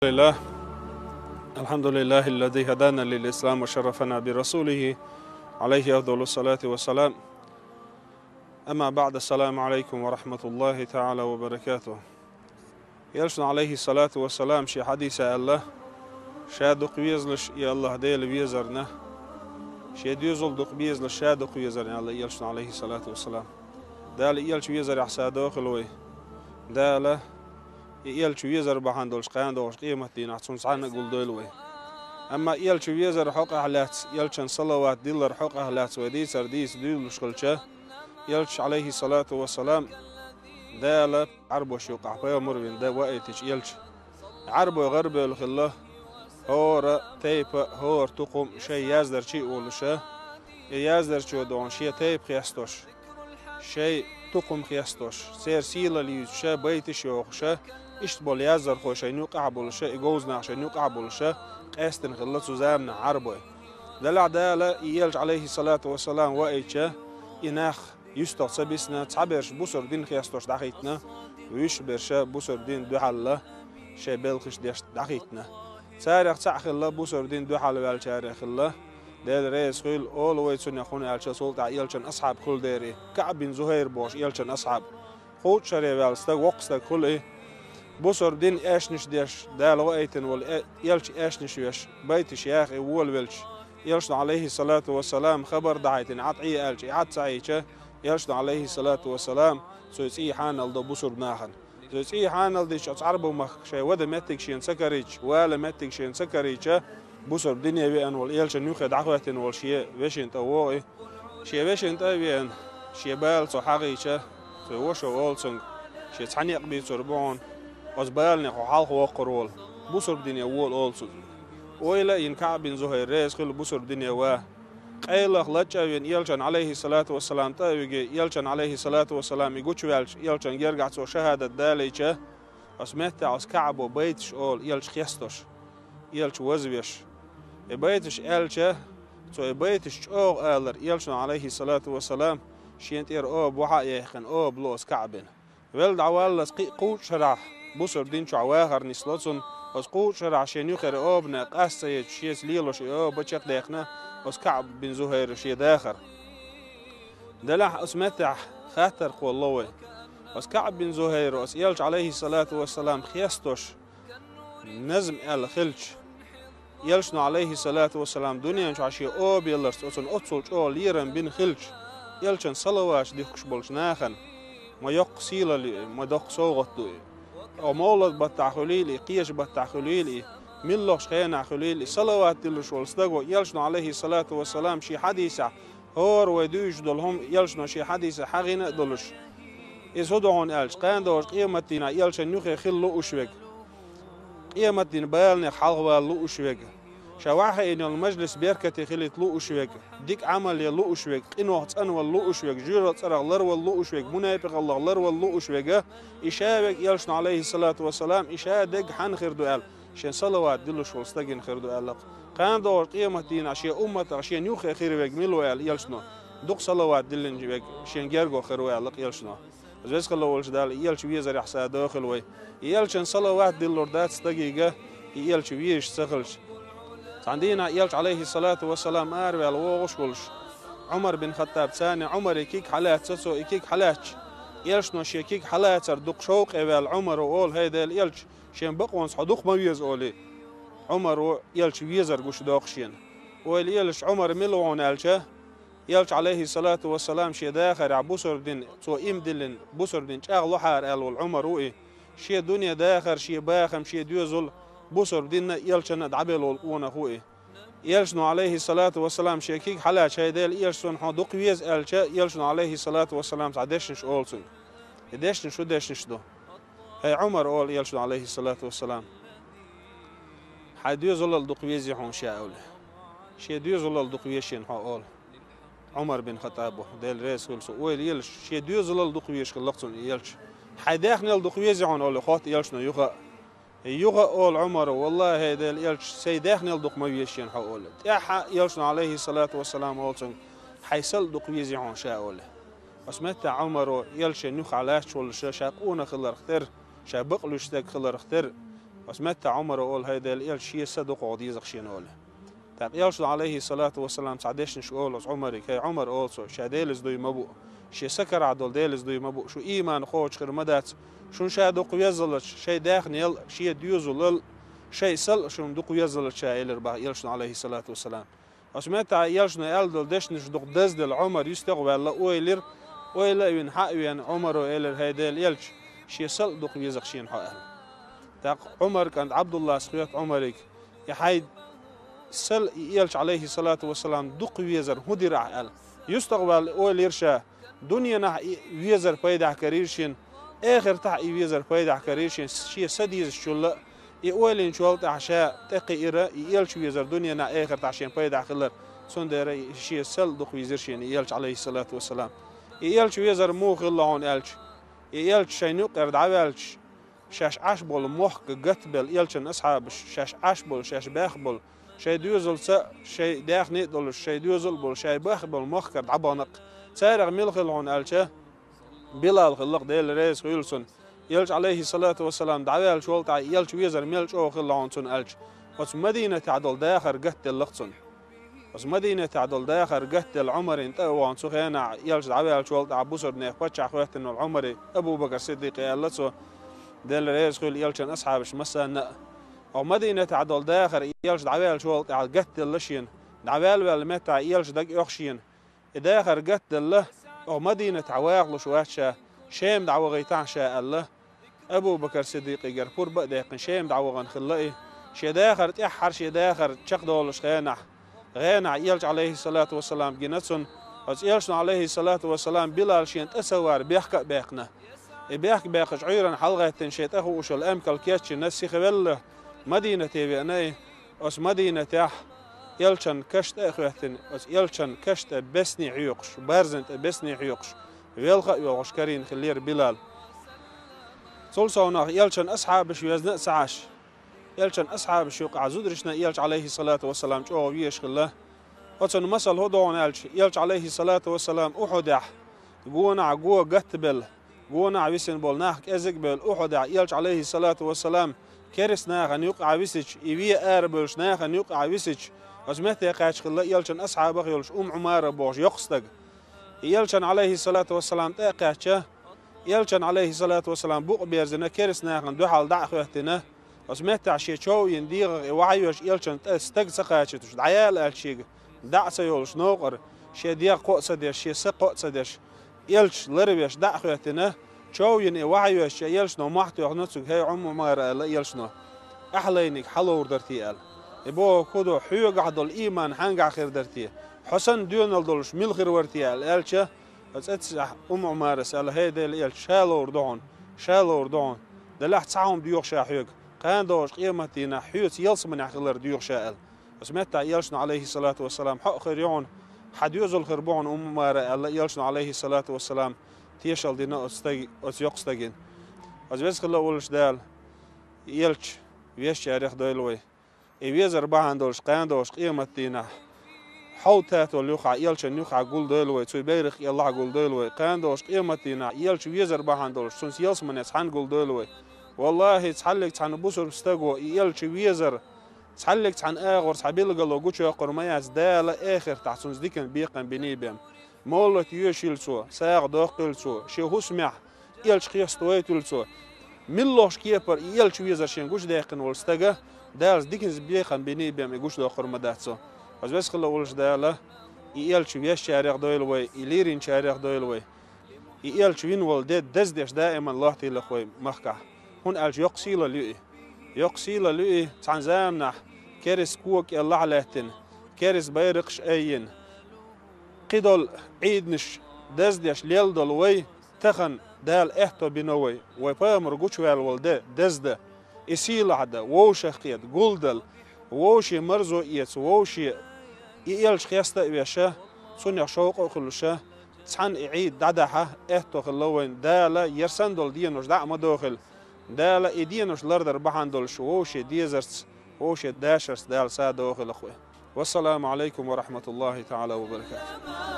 لله. الحمد لله الذي هدانا للإسلام وشرفنا برسوله عليه أفضل الصلاة والسلام. أما بعد، السلام عليكم ورحمة الله تعالى وبركاته. يلشن عليه الصلاة والسلام شي حديث الله شادق بيزلش يا الله ديل بيزرنا شي ديزل دق بيزلش شادق بيزر يا الله يلشن عليه الصلاة والسلام. دال يلش بيزر يحسا داخلوي دال يلش بيزر بحندولش قاندوش قيمة دين عطسون سعنا قول دولوي. أما يلش بيزر حق أهلات يلشن صلوات ديلر حق أهلات ودي سرديس ديلش قلشه يلش عليه الصلاة والسلام دال عربو شوقع فيا مربين دا وقتش يلش عربو غرب الخلا هور تيب هور تقوم شيء يازدر شيء ولشه يازدر شو دون شيء تيب خيستوش شيء تقوم خيستوش سير سيلا ليشه بيتش يوخشه اشتبول يازدر خوشه نوقع بولشه يجوز نعشه نوقع بولشه قاستن خلصو زامنا عربو دلع دال يلش عليه الصلاة والسلام وقتشه إناخ يستوى سبيسنا تعبرش بوسر دين خيستوش دقيتنا ويش برشا بوسر دين دوحالله شي بلخش ديش دقيتنا تاريخ تعخلا بوسر دين دوحال والتاريخ الله ديل رئيس خيل أول ويتسون يخون يالشا سلطة يلشن أصحاب كل ديري كعب بن زهير بوش يلشن أصحاب خوت شري والستك وقستك كل إيه بوسر دين إيشنش ديش دال وقيتن وال يلش إيشنش ويش بيتش يا أخي وولش يلشن عليه الصلاة والسلام خبر دعيتن عطعي ألش عط سعيشه يلشن عليه الصلاة والسلام سويسي حانل دو بوسر ناخن سويسي حانل ديش أصعربو مخ شي ودا متك شين سكريج ولا متك شين سكريج بوسر دنيا بيان وال يلشن نوخد عقوتن وال شي ويشن تووي شي ويشن تبيان شي بال سو حقيقة سو وشو أولسن شي تحنيق بي سربون أزبالني حالق وقرول بوسر دنيا وول أولسن ويلا ينكعب بن زهير ريس خل بوسر دنيا واه قيلخ لجاوين يلشن عليه الصلاة والسلام تاويجي يلشن عليه الصلاة والسلام يقولش يلشن يرجع تو شهادة داليجة اسمعت عس كعب وبيتش أول يلش خيستوش يلش وزبيش بيتش ألشة تو بيتش أو ألر يلشن عليه الصلاة والسلام شينتير أو بوحا يخن أو بلوس كعبين ولد عوالس قوت شرح بوسر دين شعواهر نسلوتون بس قوت شرح شينيخر أو بنق أسيت شيس ليلوش أو بتشق ديخنا بس كعب بن زهير شي داخر دلح اسمتع خاطر والله بس كعب بن زهير بس يلش عليه الصلاة والسلام خيستوش نزم الخلش يلشنا عليه الصلاة والسلام دنيا مش عشي او بيلرس اصن اتصلش او ليرن بن خلش يلشن صلواش ديخش بولش ناخن ما يقسيل ما دق صوغت او مولد بتاع خليلي قيش بتاع خليلي ملوش خينا خليل صلوات دلش والصدقوا يلشنا عليه الصلاة والسلام شي حديثة هور ودوش دلهم يلشنا شي حديثة حقنا دلش يسودعون ألش قاندوش قيمتنا يلشن نوخي خلو أشوك قيمتنا بالنا حلوة لو أشوك شواحة إن المجلس بيركتي خليت لو أشوك ديك عمل يلو أشوك إنه تسأنوا لو أشوك جيرة تسرق لرو لو أشوك منافق الله لرو لو أشوك إشابك يلشنا عليه الصلاة والسلام إشادق حنخر دوال شين صلوات دلش والستجن خردو ألق كان دور قيمة دين عشية أمة عشية نيوخ خير ويجملوا يلشنا دق صلوات دلن جبك شين جرجو خير ويألق يلشنا بس خلوا ولش دال يلش ويزر يحسا داخل وي يلشن صلوات دلور دات استجيجة يلش ويش سخلش عندنا يلش عليه الصلاة والسلام أروي الوغش ولش عمر بن خطاب ثاني عمر يكيك حالات سسو يكيك حالات يلشنا شيكيك حالات دق شوق أول عمر وقول هيدا يلش شين بقون صدوق ما ويز أولي عمر يلش ويزر قوش داقشين ويلش عمر ملوون ألشه يلش عليه الصلاة والسلام شي داخر عبوسر دين تو إم دلن بوسر دين شاغلو حار أل والعمر وإيه شي دنيا داخر شي باخم شي ديوزل بوسر دين يلش ندعبل والقونا خوئي يلشنو عليه الصلاة والسلام شي كيك حلا شي ديل يلشن حدوق ويز ألشه يلشنو عليه الصلاة والسلام تعدشنش أولسن يدشنش ودشنش دو هي عمر أول يلشن عليه الصلاة والسلام حد يزول الدقويزي حون شاء أوله شي يزول الدقويشين حول عمر بن خطاب ديل رئيس كل سؤال يلش شي يزول الدقويش خلقتون يلش حد يخني الدقويزي حون أوله خاط يلشنا يوغا أول عمر والله ديل يلش سيدخني الدقويشين حول تاح يلشن عليه الصلاة والسلام أولتون حيسل دقويزي حون شاء أوله بس متى عمر يلش نوخ علاش ولا شاقونا خلر اختر شابق لشتك خلر اختر وسمت عمر أول هيدا الإيل شيء صدق وعديزق شيء نقوله تاق يلش عليه الصلاة والسلام سعدش نشقول عمري كي عمر أولسو شاديلز دوي مبو شي سكر عدل ديلز دوي مبو شو إيمان خوش خير مدات شون شادق ويزلش شي داخن يل شي ديوزل شي سل شون دق ويزلش شايل ربا يلش عليه الصلاة والسلام وسمت يلش نقل دش نشدق دزدل عمر يستقبل لا ويلر ويلا وين حق وين عمر ويلر هيدا اليلش شي سل دق ويزق شين حق تاق عمر كان عبد الله سخيات عمرك يحيد سل يلش عليه الصلاة والسلام دق ويزر هدي عقل يستقبل أول يرشا دنيا نح ويزر بيدع كريشين آخر تح ويزر بيدع كريشين شيء سديز شلة يقولين شوالت عشاء تقيرة يلش ويزر دنيا نح آخر تعشين بيدع خلر سندر شيء سل دق ويزرشين يلش عليه الصلاة والسلام يلش ويزر مو خلعون يلش يلش شينو قرد عوالش شاش عشبول موخ قتبل يلشن أصحاب شاش عشبول شاش باخبول شي ديوزل شي داخ نيدل شي ديوزل بول شي باخبول موخ قرد عبانق سارغ ملخلعون ألشه بلال خلق ديل ريس خيلسون يلش عليه الصلاة والسلام دعوال شولتع يلش ويزر ميلش أو خلعون سون ألش وس مدينة تعدل داخر قتل لقصن وس مدينة تعدل داخر قتل عمر انت وان سخينا يلش دعوال شولتع بوسر نيخ باتشع خوات انه العمري أبو بكر صديق يالسو ديل ريس خيل يلشن أصحابش مسا أو مدينة تعدل داخر يلش دعوال شولتع قتل لشين دعوال والمتع يلش دق يخشين داخر قتل له أو مدينة عواقل شواتشا شام دعوة غيتان شاء الله أبو بكر صديق يقربور بقداقن شام دعوة غنخلقي شي داخر تحر شي داخر تشقدولش غينع يلج عليه الصلاة والسلام جنتسون أز يلش عليه الصلاة والسلام بلال شين تسوار بيحكا باقنا بيحك باقش عيرا حلغة تنشيت أخو وشل أمكال كيتش نسي خبله مدينة تبعناي أس مدينة تح يلشن كشت أخواتن أس يلشن كشت بسني عيوقش بارزنت بسني عيوقش ويلقى يوقش كرين خلير بلال صلصونا يلشن أصحاب شويزنا سعاش يلشن أصحاب شوق عزودرشنا يلش عليه الصلاة والسلام جو ويش خله وتن مسل هدون يلش عليه الصلاة والسلام أحدح جونا عجوا قتبل جونا عويسن بول ناحك أزق بل أحدح يلش عليه الصلاة والسلام كرس ناخن يقع عويسج يبي أربلش ناخن يقع عويسج أزمت يقاش خله يلشن أصحاب يلش عمارة بوش يقصدق يلشن عليه الصلاة والسلام تأقاشه يلشن عليه الصلاة والسلام بوق بيرزنا كرس ناخن دوحال دع خواتنا أزمت عشي شو ينديغ وعيوش يلشن استق سقاشتوش دعيال الشيء دع سيولش نوقر شي ديق قوس ديش شي سق قوس ديش يلش لربيش دع خواتنا شو ين وعيوش يلش نو محتو يغنسوك هي عمر لا يلشنا أحلينك حلور درتي ال يبو كودو حيوق عدل الإيمان حنقع خير درتي حسن دون الدولش ميل خير ورتي الالشة بس اتسح عمر سال هيدا الال شالور دون دلح تسعهم ديوخ شاحيق كان دوش قيمتنا حيوت يلص من عقلر ديوخ شال بس متى يلشنا عليه الصلاة والسلام حق خيريون حد يوزل خربون عمر يلشنا عليه الصلاة والسلام تيشل دينا يقصدقين بس خلا ولش دال يلش ويش ياريخ دولوي يوزر بعن دولش قان دوش قيمتنا حوتات واليوخع يلشن يوخع قول دولوي تسوي بيرخ يلا قول دولوي قان دوش قيمتنا يلش ويزر بعن دولش سنس يلص من يسحن قول دولوي والله تحلق تحن بوسر بستقو يلش ويزر تحلق تحن اغور تحبيل قالو قوش يقر مياس دالا اخر تحسن ديكن بيقن بنيبم مولت يوشيلسو ساق دوقلسو شيهو سمع يلش قياس تويتلسو ملوش كيبر يلش ويزر شين قوش داقن والستقا دالس ديكن بيقن بنيبم يقوش دوقر مداتسو بس خلا ولش دالا يلش ويش شارع دويلوي يليرين شارع دويلوي يلش وين ولدت دزدش دائما الله تيلا خوي مخكع هون ألش يقصيلا لؤي تعنزامنا كارس كوك الله علاتن كارس بيرقش أين قدل عيدنش دزدش ليل دلوي تخن دال احتو بنوي ويبامر قوش والولده دزده يسيل عدا ووش خيط قولدل ووشي مرزو إيت ووشي يلش خياستا إبيشه سونيا شوق خلوشه تحن عيد دعدها احتو خلوين دالا يرسندل دينوش دعم داخل دالا إدينوش لردر بحندلش ووشي ديزرس ووشي داشرس دال سا داخل أخوي والسلام عليكم ورحمة الله تعالى وبركاته.